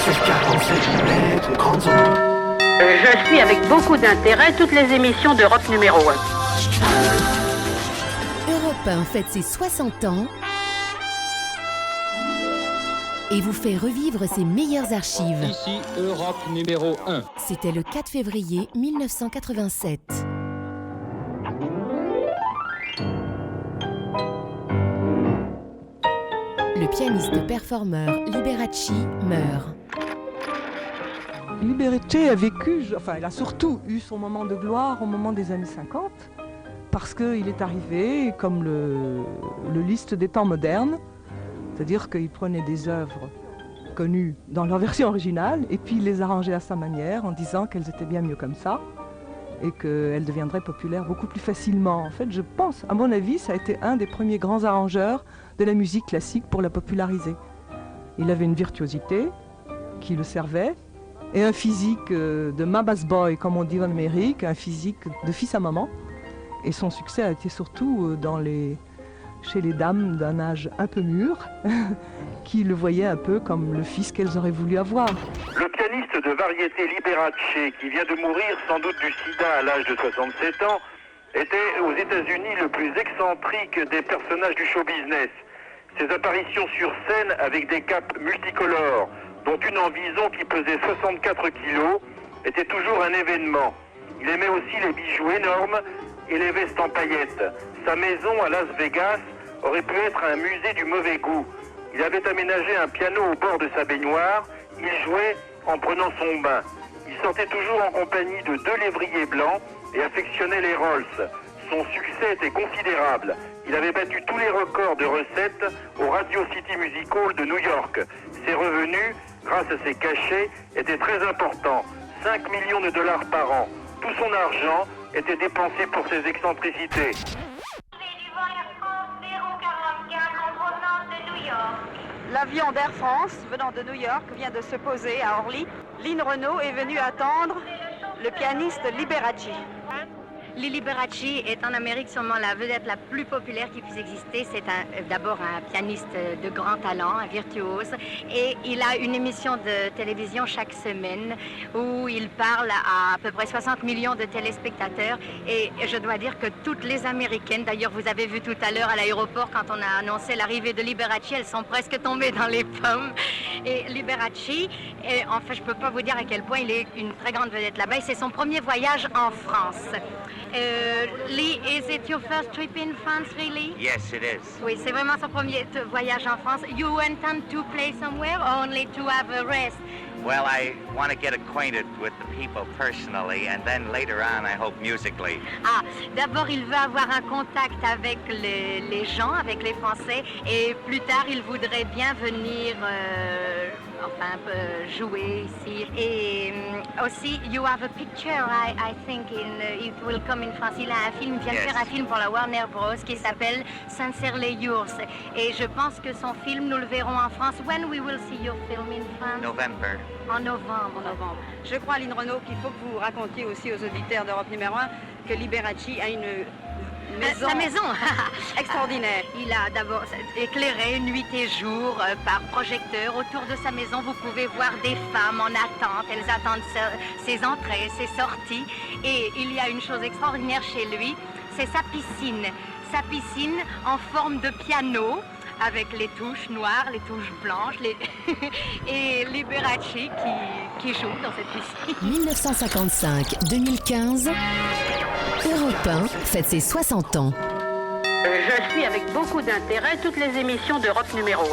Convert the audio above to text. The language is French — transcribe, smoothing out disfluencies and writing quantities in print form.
Je suis avec beaucoup d'intérêt toutes les émissions d'Europe numéro 1. Europe 1 fête ses 60 ans et vous fait revivre ses meilleures archives. Ici, Europe numéro 1. C'était le 4 février 1987. Le pianiste-performeur Liberace meurt. Liberace a vécu, elle a surtout eu son moment de gloire au moment des années 50, parce qu'il est arrivé comme le Liszt des temps modernes, c'est-à-dire qu'il prenait des œuvres connues dans leur version originale et puis il les arrangeait à sa manière en disant qu'elles étaient bien mieux comme ça et qu'elles deviendraient populaires beaucoup plus facilement. En fait, je pense, à mon avis, ça a été un des premiers grands arrangeurs de la musique classique pour la populariser. Il avait une virtuosité qui le servait et un physique de mama's boy, comme on dit en Amérique, un physique de fils à maman. Et son succès a été surtout chez les dames d'un âge un peu mûr, qui le voyaient un peu comme le fils qu'elles auraient voulu avoir. Le pianiste de variété Liberace, qui vient de mourir sans doute du sida à l'âge de 67 ans, était aux États-Unis le plus excentrique des personnages du show business. Ses apparitions sur scène avec des capes multicolores, dont une en vison qui pesait 64 kilos, était toujours un événement. Il aimait aussi les bijoux énormes et les vestes en paillettes. Sa maison à Las Vegas aurait pu être un musée du mauvais goût. Il avait aménagé un piano au bord de sa baignoire. Il jouait en prenant son bain. Il sortait toujours en compagnie de 2 lévriers blancs et affectionnait les Rolls. Son succès était considérable. Il avait battu tous les records de recettes au Radio City Music Hall de New York. Ses revenus, grâce à ses cachets, étaient très importants. 5 millions de dollars par an. Tout son argent était dépensé pour ses excentricités. L'avion d'Air France venant de New York vient de se poser à Orly. Lynn Renaud est venue attendre le pianiste Liberace. Liberace est en Amérique sûrement la vedette la plus populaire qui puisse exister. C'est d'abord un pianiste de grand talent, un virtuose. Et il a une émission de télévision chaque semaine où il parle à peu près 60 millions de téléspectateurs. Et je dois dire que toutes les Américaines, d'ailleurs vous avez vu tout à l'heure à l'aéroport quand on a annoncé l'arrivée de Liberace, elles sont presque tombées dans les pommes. Et Liberace, enfin je ne peux pas vous dire à quel point il est une très grande vedette là-bas. Et c'est son premier voyage en France. Lee, is it your first trip in France, really? Yes, it is. Oui, c'est vraiment son premier voyage en France. You intend to play somewhere or only to have a rest? Well, I want to get acquainted with the people personally, and then later on, I hope musically. Ah, d'abord, il veut avoir un contact avec les gens, avec les Français, et plus tard, il voudrait bien venir, jouer ici. Et aussi, you have a picture, I think, it will come in France. Il a un film, il vient de faire un film pour la Warner Bros. Qui s'appelle Sincerely Yours. Et je pense que son film, nous le verrons en France. When we will see your film in France? November. En novembre. Je crois, Lynn Renaud, qu'il faut que vous racontiez aussi aux auditeurs d'Europe numéro 1 que Liberace a une maison, la maison extraordinaire. Il a d'abord éclairé nuit et jour par projecteur. Autour de sa maison, vous pouvez voir des femmes en attente. Elles attendent ses entrées, ses sorties. Et il y a une chose extraordinaire chez lui, c'est sa piscine. Sa piscine en forme de piano, avec les touches noires, les touches blanches, et Liberace qui joue dans cette piscine. 1955-2015, Europe 1 fête ses 60 ans. Je suis avec beaucoup d'intérêt toutes les émissions d'Europe numéro 1.